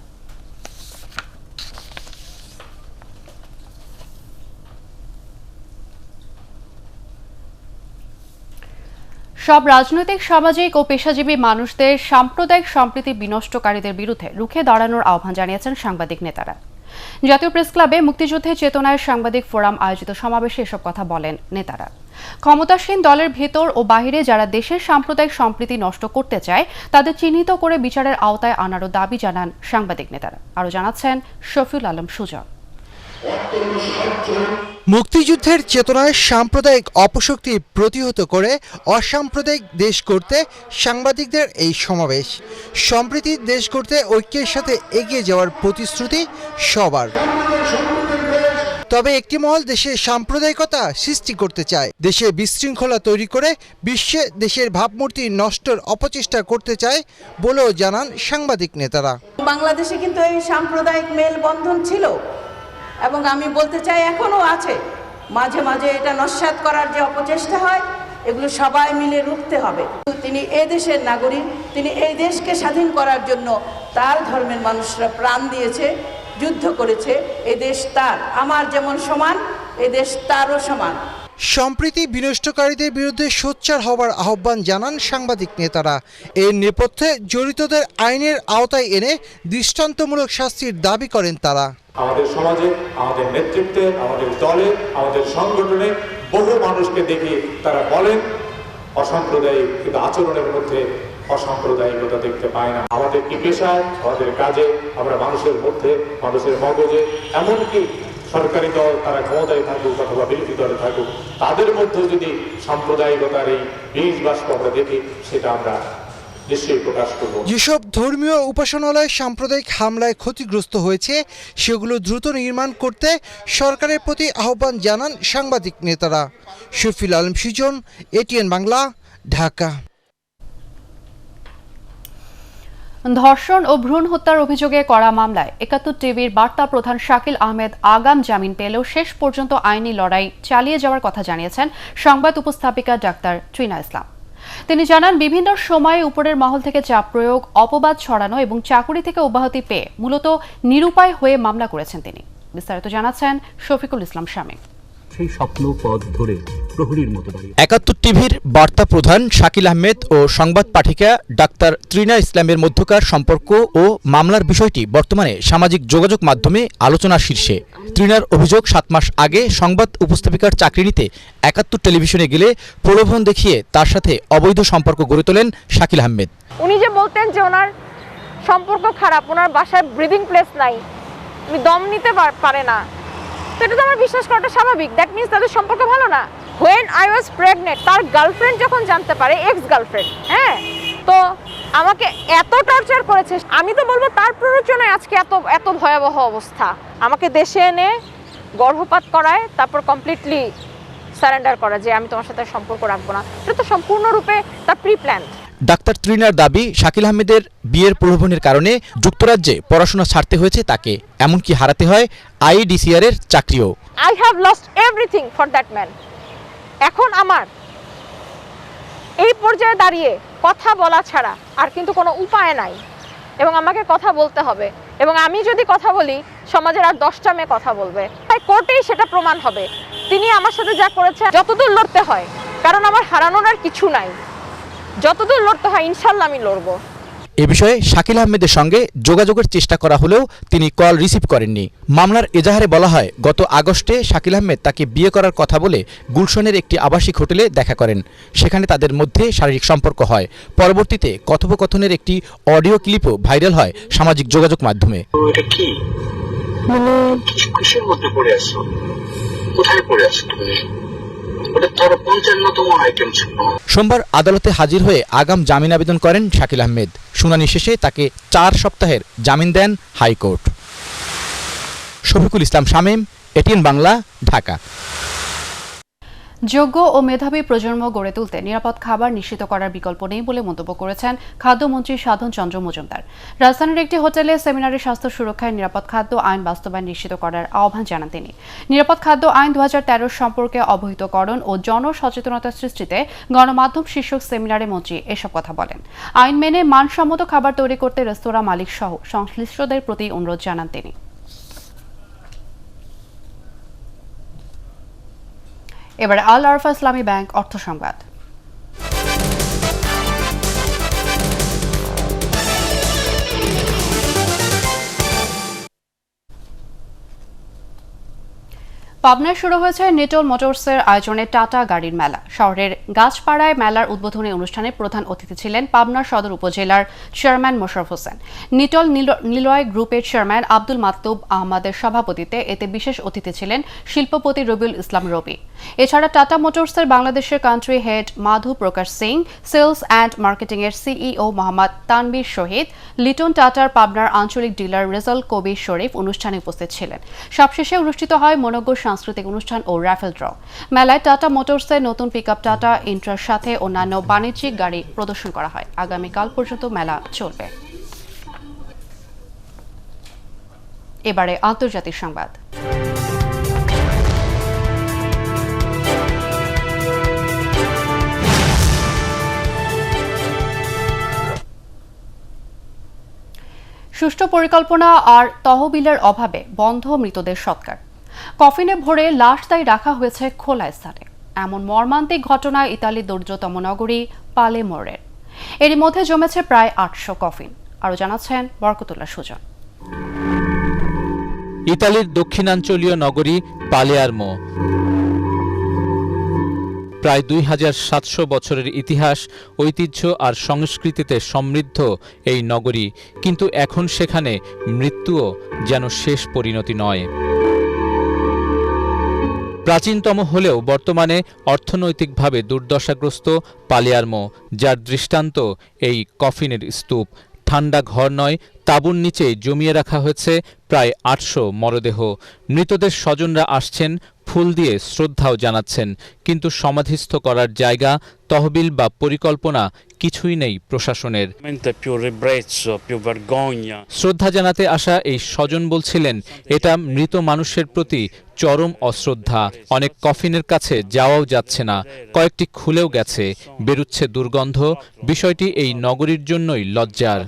Speaker 1: সব রাজনৈতিক, সামাজিক ও পেশাজীবী মানুষদের সাম্প্রদায়িক সম্প্রীতি বিনষ্টকারীদের বিরুদ্ধে রুখে দাঁড়ানোর আহ্বান জানিয়েছেন সাংবাদিক নেতারা। জাতীয় প্রেস ক্লাবে মুক্তিযুদ্ধের চেতনায় সাংবাদিক ফোরাম আয়োজিত সমাবেশে এসব কথা বলেন নেতারা। ক্ষমতাসীন দলের ভেতর ও বাহিরে যারা দেশের সাম্প্রদায়িক সম্প্রীতি নষ্ট করতে চায় তাদের চিহ্নিত করে বিচারের আওতায় আনারও দাবি জানান সাংবাদিক নেতারা। আরও জানাচ্ছেন শফিউল আলম সুজন।
Speaker 7: মুক্তিযুদ্ধের চেতনায় সাম্প্রদায়িক অপশক্তি প্রতিহত করে অসাম্প্রদায়িক দেশ করতে সাংবাদিকদের এই সমাবেশ। সম্প্রীতির দেশ করতে ঐক্যের সাথে এগিয়ে যাওয়ার প্রতিশ্রুতি সবার। তবে একটি মহল দেশে সাম্প্রদায়িকতা সৃষ্টি করতে চায়, দেশে বিশৃঙ্খলা তৈরি করে বিশ্বে দেশের ভাবমূর্তি নষ্টের অপচেষ্টা করতে চায় বলেও জানান সাংবাদিক নেতারা।
Speaker 8: বাংলাদেশে কিন্তু এই সাম্প্রদায়িক মেলবন্ধন ছিল এবং আমি বলতে চাই এখনো আছে। মাঝে মাঝে এটা নস্যাৎ করার যে অপচেষ্টা হয়, এগুলো সবাই মিলে রুখতে হবে। তিনি এই দেশের নাগরিক, তিনি এই দেশকে স্বাধীন করার জন্য তার ধর্মের মানুষরা প্রাণ দিয়েছে, যুদ্ধ করেছে। এই দেশ তার, আমার যেমন সমান এই দেশ তারও সমান।
Speaker 7: সম্প্রীতি বিনষ্টকারীদের বিরুদ্ধে সোচ্চার হওয়ার আহ্বান জানান সাংবাদিক নেতারা। এর নেপথ্যে জড়িতদের আইনের আওতায় এনে দৃষ্টান্তমূলক শাস্তির দাবি করেন তারা।
Speaker 10: আমাদের সমাজে, আমাদের নেতৃত্বে, আমাদের দলে, আমাদের সংগঠনে বহু মানুষকে দেখি তারা বলেন অসাম্প্রদায়িক, কিন্তু আচরণের মধ্যে অসাম্প্রদায়িকতা দেখতে পায় না। আমাদের কি পেশায়, আমাদের কাজে আমরা মানুষের মধ্যে, মানুষের মগজে, এমনকি সরকারি দল তারা ক্ষমতায় থাকুক অথবা বিরোধী দলে থাকুক, তাদের মধ্যে যদি সাম্প্রদায়িকতার এই বীজ বাষ্প আমরা দেখি, সেটা আমরা নিশ্চয়ই প্রকাশ করব।
Speaker 7: যেসব ধর্মীয় উপাসনালয় সাম্প্রদায়িক হামলায় ক্ষতিগ্রস্ত হয়েছে সেগুলো দ্রুত নির্মাণ করতে সরকারের প্রতি আহ্বান জানান সাংবাদিক নেতারা। শফিল আলম সুজন, এটিএন বাংলা, ঢাকা।
Speaker 1: ধর্ষণ ও ভ্রূণ হত্যার অভিযোগে করা মামলায় ৭১ টিভির বার্তা প্রধান শাকিল আহমেদ আগাম জামিন পেলেও শেষ পর্যন্ত আইনি লড়াই চালিয়ে যাওয়ার কথা জানিয়েছেন সংবাদ উপস্থাপিকা ডাক্তার ট্রিনা ইসলাম। তিনি জানান, বিভিন্ন সময়ে উপরের মহল থেকে চাপ প্রয়োগ, অপবাদ ছড়ানো এবং চাকুরি থেকে অব্যাহতি পেয়ে মূলত নিরুপায় হয়ে মামলা করেছেন তিনি। বিস্তারিত জানাচ্ছেন শফিকুল ইসলাম শামীম।
Speaker 9: সেই স্বপ্ন পথ ধরে প্রহরীর মতো দাঁড়িয়ে ৭১
Speaker 11: টিভির বার্তা প্রধান শাকিল আহমেদ ও সংবাদ পাঠিকা ডাক্তার ত্রিনা ইসলামের মধ্যকার সম্পর্ক ও মামলার বিষয়টি বর্তমানে সামাজিক যোগাযোগ মাধ্যমে আলোচনার শীর্ষে। ত্রিনার অভিযোগ, ৭ মাস আগে সংবাদ উপস্থাপিকার চাকরি নিতে ৭১ টেলিভিশনে গেলে প্রলোভন দেখিয়ে তার সাথে অবৈধ সম্পর্ক গড়ে তোলেন শাকিল আহমেদ।
Speaker 12: উনি যে বলতেন যে ওনার সম্পর্ক খারাপ, ওনার বাসায় ব্রিদিং প্লেস নাই, উনি দম নিতে পারে না, তো এটা তো আমার বিশ্বাস করাটা স্বাভাবিক। দ্যাট মিনস তাদের সম্পর্ক ভালো না। হোয়েন আই ওয়াজ প্রেগনেন্ট, তার গার্লফ্রেন্ড যখন জানতে পারে, এক্স গার্লফ্রেন্ড, হ্যাঁ, তো আমাকে এত টর্চার করেছে, আমি তো বলবো তার প্ররোচনায় আজকে এত ভয়াবহ অবস্থা। আমাকে দেশে এনে গর্ভপাত করায়, তারপর কমপ্লিটলি সারেন্ডার করা যে আমি তোমার সাথে সম্পর্ক রাখবো না। এটা তো সম্পূর্ণরূপে তার প্রি প্ল্যান।
Speaker 11: ডাক্তার ত্রিনার দাবি, শাকিল আহমেদের বিয়ের প্রলোভনের কারণে যুক্তরাজ্যে পড়াশোনা ছাড়তে হয়েছে তাকে, এমনকি হারাতে হয় আইডিসিআর এর চাকরিও।
Speaker 12: I have lost everything for that man. এখন আমার এই পর্যায়ে দাঁড়িয়ে কথা বলা ছাড়া আর কিন্তু কোনো উপায় নাই, এবং আমাকে কথা বলতে হবে, এবং আমি যদি কথা বলি সমাজের আর 10টা মেয়ে কথা বলবে, তাই কোর্টেই সেটা প্রমাণ হবে। তিনি আমার সাথে যা করেছে, যতদূর লড়তে হয়, কারণ আমার হারানোর আর কিছু নাই, যতদূর লড়তে হয় ইনশাল্লাহ আমি লড়বো।
Speaker 11: এ বিষয়ে শাকিল আহমেদের সঙ্গে যোগাযোগের চেষ্টা করা হলেও তিনি কল রিসিভ করেননি। মামলার এজাহারে বলা হয়, গত আগস্টে শাকিল আহমেদ তাকে বিয়ে করার কথা বলে গুলশনের একটি আবাসিক হোটেলে দেখা করেন। সেখানে তাদের মধ্যে শারীরিক সম্পর্ক হয়। পরবর্তীতে কথোপকথনের একটি অডিও ক্লিপও ভাইরাল হয় সামাজিক যোগাযোগ মাধ্যমে। সোমবার আদালতে হাজির হয়ে আগাম জামিন আবেদন করেন শাকিল আহমেদ। শুনানি শেষে তাকে 4 সপ্তাহের জামিন দেন হাইকোর্ট। শফিকুল ইসলাম শামীম, এটিএন বাংলা, ঢাকা।
Speaker 1: যোগ্য ও মেধাবী প্রজন্ম গড়ে তুলতে নিরাপদ খাবার নিশ্চিত করার বিকল্প নেই বলে মন্তব্য করেছেন খাদ্যমন্ত্রী সাধন চন্দ্র মজুমদার। রাজধানীর একটি হোটেলে সেমিনারে স্বাস্থ্য সুরক্ষায় নিরাপদ খাদ্য আইন বাস্তবায়ন নিশ্চিত করার আহ্বান জানান তিনি। নিরাপদ খাদ্য আইন 2013 সম্পর্কে অবহিতকরণ ও জনসচেতনতা সৃষ্টিতে গণমাধ্যম শীর্ষক সেমিনারে মন্ত্রী এসব কথা বলেন। আইন মেনে মানসম্মত খাবার তৈরি করতে রেস্তোরাঁ মালিক সহ সংশ্লিষ্টদের প্রতি অনুরোধ জানান তিনি। এবারে আল আরফা ইসলামী ব্যাংক অর্থ সংবাদ। পাবনায় শুরু হয়েছে নিটল মোটরসের আয়োজনে টাটা গাড়ির মেলা। শহরের গাছপাড়ায় মেলার উদ্বোধনী অনুষ্ঠানে প্রধান অতিথি ছিলেন পাবনা সদর উপজেলার চেয়ারম্যান মোশাররফ হোসেন। নিটল নিলয় গ্রুপের চেয়ারম্যান আব্দুল মাতলুব আহমদের সভাপতিত্বে এতে বিশেষ অতিথি ছিলেন শিল্পপতি রবিউল ইসলাম রবি। এছাড়া টাটা মোটরসের বাংলাদেশের country head Madhu Prakash Singh, sales and marketing এর সিইও মোহাম্মদ তানবীর শহীদ, লিটন টাটার পাবনার আঞ্চলিক ডিলার রেজাল কবির শরীফ অনুষ্ঠানে উপস্থিত ছিলেন। সবশেষে অনুষ্ঠিত হয় মনোজ্ঞ সাংস্কৃতিক অনুষ্ঠান ও রাফেল ড্র। মেলায় টাটা মোটরসের নতুন পিকআপ টাটা ইন্ট্রার সাথে অন্যান্য বাণিজ্যিক গাড়ি প্রদর্শন করা হয়। আগামীকাল পর্যন্ত মেলা চলবে। এবারে আন্তর্জাতিক সংবাদ। সুষ্ঠু পরিকল্পনা আর তহবিলের অভাবে বন্ধ মৃতদের সৎকার। কফিনে ভরে লাশ তাই রাখা হয়েছে খোলা স্থানে। এমন মর্মান্তিক ঘটনায় ইতালির দরিদ্রতম নগরী পালেমোরের। এরই মধ্যে জমেছে প্রায় 800 কফিন। আরও জানাচ্ছেন বরকতুল্লাহ সুজন।
Speaker 14: ইতালির দক্ষিণাঞ্চলীয় নগরী পালেয়ারমো। প্রায় 2700 বছরের ইতিহাস, ঐতিহ্য আর সংস্কৃতিতে সমৃদ্ধ এই নগরী, কিন্তু এখন সেখানে মৃত্যুও যেন শেষ পরিণতি নয়। প্রাচীনতম হলেও বর্তমানে অর্থনৈতিকভাবে দুর্দশাগ্রস্ত পালিয়ার্মো, যার দৃষ্টান্ত এই কফিনের স্তূপ। ঠান্ডা ঘর নয়, তাঁবুর নিচেই জমিয়ে রাখা হয়েছে প্রায় ৮০০ মরদেহ। মৃতদের স্বজনরা আসছেন, ফুল দিয়ে শ্রদ্ধাও জানাচ্ছেন, কিন্তু সমাধিস্থ করার জায়গা, তহবিল বা পরিকল্পনা কিছুই নেই প্রশাসনের। শ্রদ্ধা জানাতে আসা এই স্বজন বলছিলেন, এটা মৃত মানুষের প্রতি চরম অশ্রদ্ধা। অনেক কফিনের কাছে যাওয়াও যাচ্ছে না, কয়েকটি খুলেও গেছে, বেরুচ্ছে দুর্গন্ধ। বিষয়টি এই নগরীর জন্যই লজ্জার।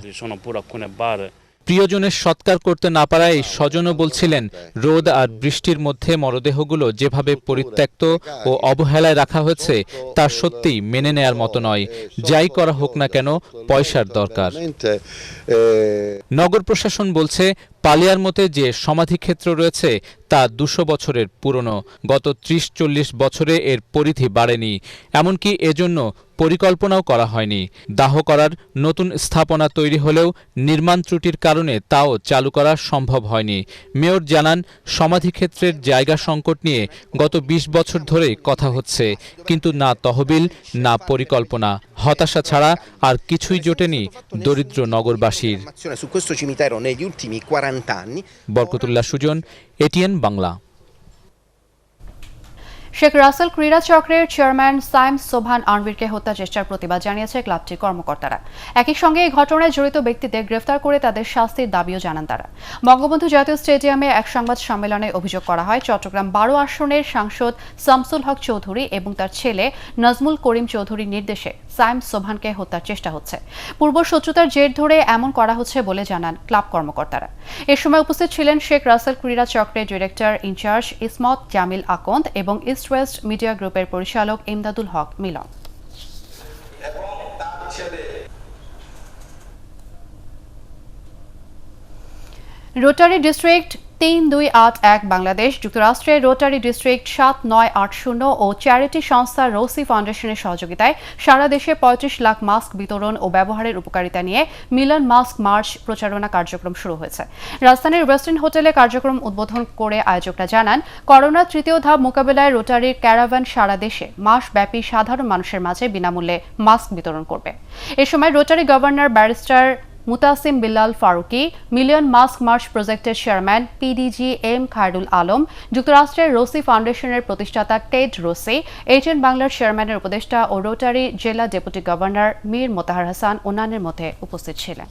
Speaker 14: প্রিয়জনের সৎকার করতে না পারায় এই স্বজনও বলছিলেন, রোদ আর বৃষ্টির মধ্যে মরদেহগুলো যেভাবে পরিত্যক্ত ও অবহেলায় রাখা হয়েছে তা সত্যিই মেনে নেয়ার মতো নয়। যাই করা হোক না কেন, পয়সার দরকার। নগর প্রশাসন বলছে, পালিয়ার্মোতে যে সমাধিক্ষেত্র রয়েছে তা ২০০ বছরের পুরনো। গত ৩০-৪০ বছরে এর পরিধি বাড়েনি, এমনকি এজন্য পরিকল্পনাও করা হয়নি। দাহ করার নতুন স্থাপনা তৈরি হলেও নির্মাণ ত্রুটির কারণে তাও চালু করা সম্ভব হয়নি। মেয়র জানান, সমাধিক্ষেত্রের জায়গা সংকট নিয়ে গত ২০ বছর ধরেই কথা হচ্ছে, কিন্তু না তহবিল, না পরিকল্পনা। হতাশা ছাড়া আর কিছুই জোটেনি দরিদ্র নগরবাসীর। বরকতুল্লাহ সুজন, এটিএন বাংলা।
Speaker 1: শেখ রাসেল ক্রীড়া চক্রের চেয়ারম্যান সাইম সোবহান আনভীরকে হত্যা চেষ্টার প্রতিবাদ জানিয়েছে ক্লাবটির কর্মকর্তারা। একই সঙ্গে এই ঘটনায় জড়িত ব্যক্তিদের গ্রেফতার করে তাদের শাস্তির দাবিও জানান তারা। বঙ্গবন্ধু জাতীয় স্টেডিয়ামে এক সংবাদ সম্মেলনে অভিযোগ করা হয়, চট্টগ্রাম ১২ আসনের সাংসদ শামসুল হক চৌধুরী এবং তার ছেলে নাজমুল করিম চৌধুরীর নির্দেশে সাইম সোবহানকে হত্যার চেষ্টা হচ্ছে। পূর্ব শত্রুতার জের ধরে এমন করা হচ্ছে বলে জানান ক্লাব কর্মকর্তারা। এ সময় উপস্থিত ছিলেন শেখ রাসেল ক্রীড়া চক্রের ডিরেক্টর ইনচার্জ ইসমত জামিল আকন্দ এবং ইস্ট ওয়েস্ট মিডিয়া গ্রুপের পরিচালক ইমদাদুল হক মিলন। রোটারি ডিস্ট্রিক্ট ৩-২-৮-১ বাংলাদেশ, যুক্তরাষ্ট্রের রোটারি ডিস্ট্রিক্ট ৭-৯-৮-০ ও চ্যারিটি সংস্থা রোসি ফাউন্ডেশনের সহযোগিতায় সারা দেশে ৩৫ লাখ মাস্ক বিতরণ ও ব্যবহারের উপকারিতা নিয়ে মিলন মাস্ক মার্চ প্রচারণা কার্যক্রম শুরু হয়েছে। রাজধানীর ওয়েস্টার্ন হোটেলে কার্যক্রম উদ্বোধন করে আয়োজকরা জানান, করোনার তৃতীয় ধাপ মোকাবেলায় রোটারির ক্যারাভান সারা দেশে মাসব্যাপী সাধারণ মানুষের মাঝে বিনামূল্যে মাস্ক বিতরণ করবে। এ সময় Rotary governor barrister Mutasim Billal Faruqi, million mask march প্রজেক্টের chairman PDG M Khairul Alam, যুক্তরাষ্ট্রের রোসি ফাউন্ডেশনের প্রতিষ্ঠাতা টেড রোসি, এটিএন বাংলার চেয়ারম্যানের উপদেষ্টা ও রোটারি জেলা ডেপুটি গভর্নর মীর মোতাহার হাসান অন্যান্যের মধ্যে উপস্থিত ছিলেন।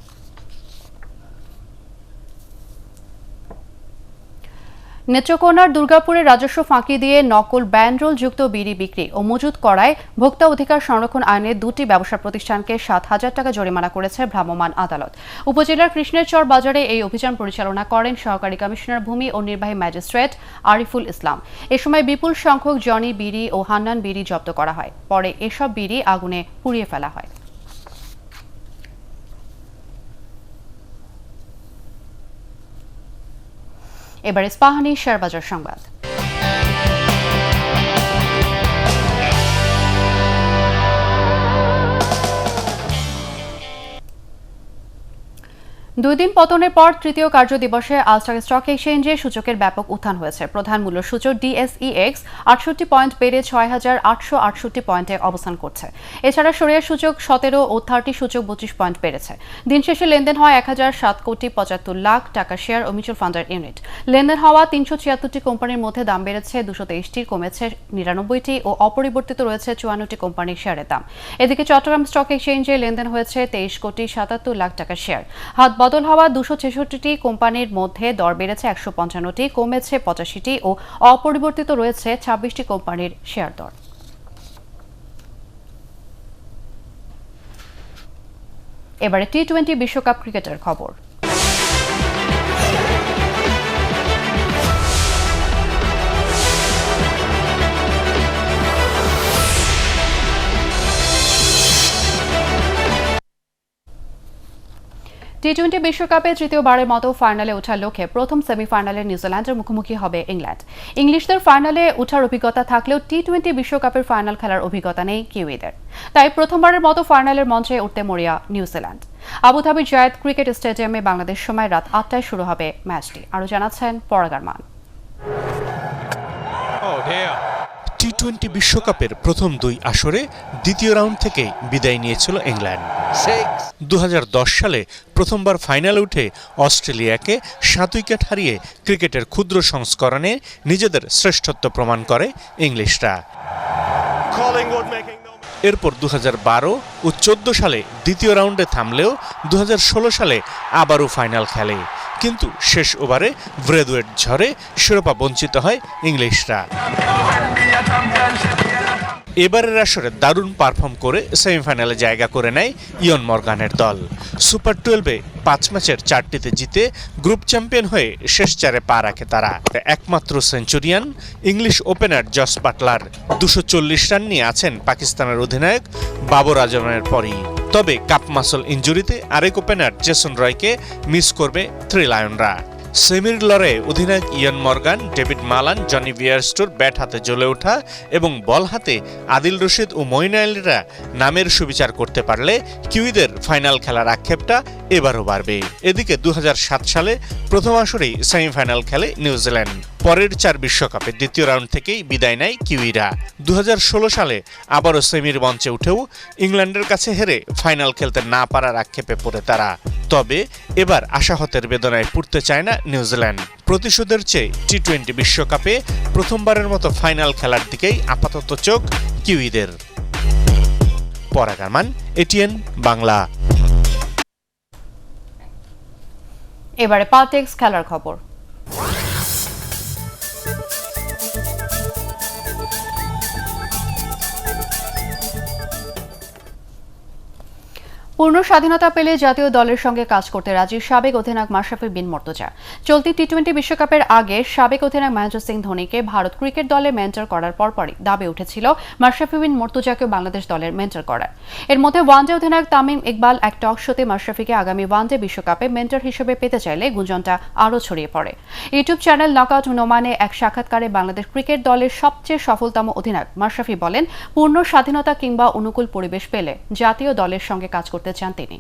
Speaker 1: নেত্রকোনার দুর্গাপুরে রাজস্ব ফাঁকি দিয়ে নকল ব্যান্ডরোল যুক্ত বিড়ি বিক্রি ও মজুত করায় ভোক্তা অধিকার সংরক্ষণ আইনে ২টি ব্যবসা প্রতিষ্ঠানকে ৭,০০০ টাকা জরিমানা করেছে ভ্রাম্যমাণ আদালত। উপজেলার কৃষ্ণেরচর বাজারে এই অভিযান পরিচালনা করেন সহকারী কমিশনার ভূমি ও নির্বাহী ম্যাজিস্ট্রেট আরিফুল ইসলাম। এ সময় বিপুল সংখ্যক জনি বিড়ি ও হান্নান বিড়ি জব্দ করা হয়। পরে এসব বিড়ি আগুনে পুড়িয়ে ফেলা হয়। এবার ইস্পাহানি শেয়ারবাজার সংবাদ। দুই দিন পতনের পর তৃতীয় কার্যদিবসে আজ ঢাকা স্টক এক্সচেঞ্জে সূচকের ব্যাপক উত্থান হয়েছে। প্রধান মূল্য সূচক ডিএসইএক্স ৬৮ পয়েন্ট বেড়ে ৬,৮৬৮ পয়েন্টে অবস্থান করছে। এছাড়া সরিয়া সূচক ১৭ ও 30 সূচক ২৫ পয়েন্ট বেড়েছে। দিন শেষে লেনদেন হয় ১,০০৭,৭৫,০০,০০০ টাকা শেয়ার ও মিউচুয়াল ফান্ডের ইউনিট। লেনদেন হওয়া ৩৭৬টি কোম্পানির মধ্যে দাম বেড়েছে ২২৩টি, কমেছে ৯৯টি ও অপরিবর্তিত রয়েছে ৫৪টি কোম্পানির শেয়ারের দাম। এদিকে চট্টগ্রাম স্টক এক্সচেঞ্জে লেনদেন হয়েছে ২৩,৭৭,০০,০০০ টাকা শেয়ার। হাত বদল হওয়া ২৬৬টি কোম্পানির মধ্যে দর বেড়েছে ১৫৫টি, কমেছে ৮৫টি ও অপরিবর্তিত রয়েছে ২৬টি কোম্পানির শেয়ার দর। এবারে টি-২০ বিশ্বকাপ ক্রিকেটের খবর। টি-২০ বিশ্বকাপে তৃতীয়বারের মতো ফাইনালে ওঠার লক্ষ্যে প্রথম সেমিফাইনালে নিউজিল্যান্ডের মুখোমুখি হবে ইংল্যান্ড। ইংলিশদের ফাইনালে ওঠার অভিজ্ঞতা থাকলেও টি-২০ বিশ্বকাপের ফাইনাল খেলার অভিজ্ঞতা নেই কিউইদের। তাই প্রথমবারের মতো ফাইনালের মঞ্চে উঠতে মরিয়া নিউজিল্যান্ড। আবুধাবির জায়েদ ক্রিকেট স্টেডিয়ামে বাংলাদেশ সময় রাত ৮টায় শুরু হবে ম্যাচটি। আরও জানাচ্ছেন পরাগ আরমান।
Speaker 15: টি-20 বিশ্বকাপের প্রথম 2 আসরে দ্বিতীয় রাউন্ড থেকেই বিদায় নিয়েছিল ইংল্যান্ড। 2010 সালে প্রথমবার ফাইনালে উঠে অস্ট্রেলিয়াকে 7 উইকেট হারিয়ে ক্রিকেটের ক্ষুদ্র সংস্করণে নিজেদের শ্রেষ্ঠত্ব প্রমাণ করে ইংলিশরা। এরপর 2012 ও 14 সালে দ্বিতীয় রাউন্ডে থামলেও 2016 সালে আবারও ফাইনাল খেলে, কিন্তু শেষ ওভারে ব্রেদওয়েট ঝড়ে শিরোপা বঞ্চিত হয় ইংলিশরা। এবারের আসরে দারুণ পারফর্ম করে সেমিফাইনালে জায়গা করে নেয় ইয়ন মর্গানের দল। সুপার 12-এ 5 ম্যাচের 4টিতে জিতে গ্রুপ চ্যাম্পিয়ন হয়ে শেষ 4-এ পা রাখে তারা। একমাত্র centurion English opener Jos Buttler 240 run নিয়ে আছেন পাকিস্তানের অধিনায়ক বাবর আজমের পরই। তবে কাপ মাসল ইনজুরিতে আরেক ওপেনার জেসন রয়কে মিস করবে থ্রি লায়নরা। সেমির লড়াইয়ে অধিনায়ক Eoin Morgan, David Malan, Jonny বিয়ারস্টোর ব্যাট হাতে জ্বলে ওঠা এবং বল হাতে আদিল রশিদ ও মঈন আলীরা নামের সুবিচার করতে পারলে কিউইদের ফাইনাল খেলার আক্ষেপটা এবারও বাড়বে। এদিকে 2007 সালে প্রথম আসরেই সেমিফাইনাল খেলে নিউজিল্যান্ড। পরের 4 বিশ্বকাপে দ্বিতীয় রাউন্ড থেকেই বিদায় নেয় কিউইরা। 2016 সালে আবারও সেমির মঞ্চে উঠেও ইংল্যান্ডের কাছে হেরে ফাইনাল খেলতে না পারার আক্ষেপে পড়ে তারা। তবে এবার আশাহতের বেদনায় পুড়তে চায় না নিউজিল্যান্ড। প্রতিশোধের চেয়ে টি-20 বিশ্বকাপে প্রথমবারের মতো ফাইনাল খেলার দিকেই আপাতত চোখ কিউইদের। পরাগ আরমান, এটিএন বাংলা।
Speaker 1: এবারে পালটেক্স খেলার খবর। পূর্ণ স্বাধীনতা পেলে জাতীয় দলের সঙ্গে কাজ করতে রাজি সাবেক অধিনায়ক মাশরাফি বিন মুর্তজা। চলতি টি-20 বিশ্বকাপের আগে সাবেক অধিনায়ক মহেন্দ্র সিং ধোনিকে ভারত ক্রিকেট দলে মেন্টর করার পরপরই দাবি উঠেছিল মাশরাফি বিন মুর্তজাকে বাংলাদেশ দলের মেন্টর করার। এর মধ্যে ওয়ানডে অধিনায়ক তামিম ইকবাল এক টক শোতে মাশরাফিকে আগামী ওয়ানডে বিশ্বকাপে মেন্টর হিসেবে পেতে চাইলে গুঞ্জনটা আরও ছড়িয়ে পড়ে। ইউটিউব চ্যানেল নকআউট নোমানে এক সাক্ষাৎকারে বাংলাদেশ ক্রিকেট দলের সবচেয়ে সফলতম অধিনায়ক মাশরাফি বলেন, পূর্ণ স্বাধীনতা কিংবা অনুকূল পরিবেশ পেলে জাতীয় দলের সঙ্গে কাজ করতে চান তিনি।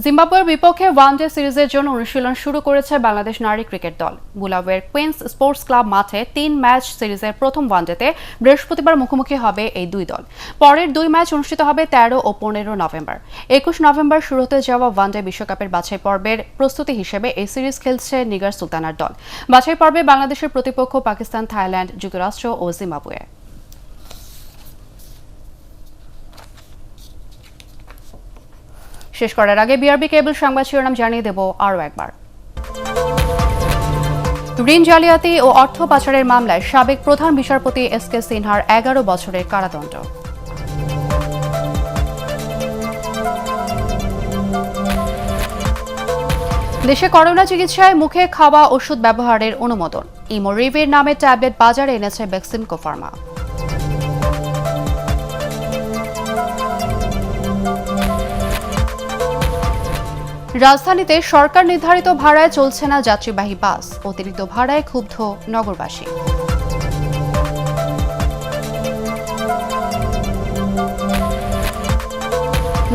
Speaker 1: জিম্বাবুয়ের বিপক্ষে ওয়ানডে সিরিজের জন্য অনুশীলন শুরু করেছে বাংলাদেশ নারী ক্রিকেট দল। বুলাওয়ের কুইন্স স্পোর্টস ক্লাব মাঠে 3 ম্যাচ সিরিজের প্রথম ওয়ানডেতে বৃহস্পতিবার মুখোমুখি হবে এই দুই দল। পরের 2 ম্যাচ অনুষ্ঠিত হবে 13 ও 15 নভেম্বর। 21 নভেম্বর শুরু হতে যাওয়া ওয়ানডে বিশ্বকাপের বাছাই পর্বের প্রস্তুতি হিসেবে এই সিরিজ খেলছে নিগার সুলতানার দল। বাছাই পর্বে বাংলাদেশের প্রতিপক্ষ পাকিস্তান, থাইল্যান্ড, যুক্তরাষ্ট্র ও জিম্বাবুয়ে। শেষ করার আগে বিআরবি কেবল সংবাদ শিরোনাম জানিয়ে দেব আরও একবার। ঋণ জালিয়াতি ও অর্থ পাচারের মামলায় সাবেক প্রধান বিচারপতি এসকে সিনহার 11 বছরের কারাদণ্ড। দেশে করোনা চিকিৎসায় মুখে খাওয়া ওষুধ ব্যবহারের অনুমোদন। ইমোরিভির নামে ট্যাবলেট বাজারে এনেছে বেক্সিমকো ফার্মা। রাজধানীতে সরকার নির্ধারিত ভাড়ায় চলছে না যাত্রীবাহী বাস, অতিরিক্ত ভাড়ায় ক্ষুব্ধ নগরবাসী।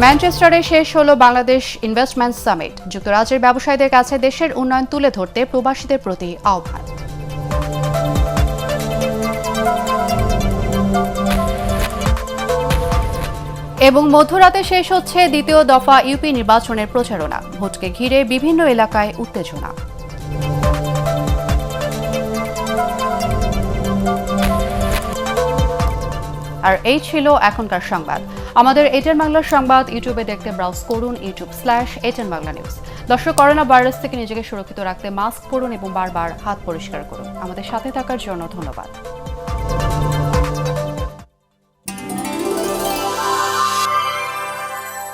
Speaker 1: ম্যানচেস্টারে শেষ হলো বাংলাদেশ ইনভেস্টমেন্ট সামিট। যুক্তরাজ্যের ব্যবসায়ীদের কাছে দেশের উন্নয়ন তুলে ধরতে প্রবাসীদের প্রতি আহ্বান। এবং মধ্যরাতে শেষ হচ্ছে দ্বিতীয় দফা ইউপি নির্বাচনের প্রচারণা। ভোটকে ঘিরে বিভিন্ন এলাকায় উত্তেজনা। আর এই ছিল এখনকার সংবাদ। আমাদের এটেন বাংলার সংবাদ ইউটিউবে দেখতে ব্রাউজ করুন youtube/এটেন বাংলা নিউজ। দর্শক, করোনা ভাইরাস থেকে নিজেকে সুরক্ষিত রাখতে মাস্ক পরুন এবং বারবার হাত পরিষ্কার করুন। আমাদের সাথে থাকার জন্য ধন্যবাদ।